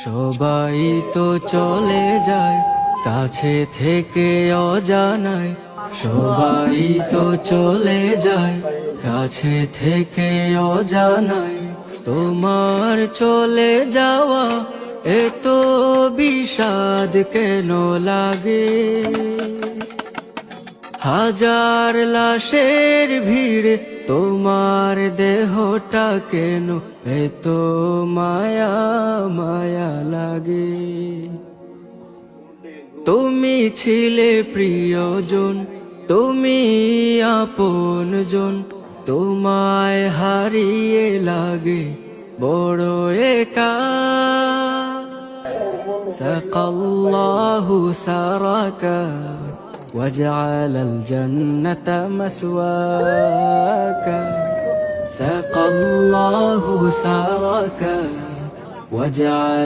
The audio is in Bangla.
সবাই তো চলে যায় কাছে থেকে অজানায়, সবাই তো চলে যায় কাছে থেকে অজানায়। তোমার চলে যাওয়া এত বিষাদ কেন লাগে? হাজার লাশের ভিড় তোমার দেহটা কেন এত মায়া মায়া লাগে? তুমি ছিলে প্রিয়জন, তুমি আপনজন, তোমায় হারিয়ে লাগে বড় একা। সাকাল্লাহু সারাকা وجعل الجنة مسواك. سقى الله سارك وجعل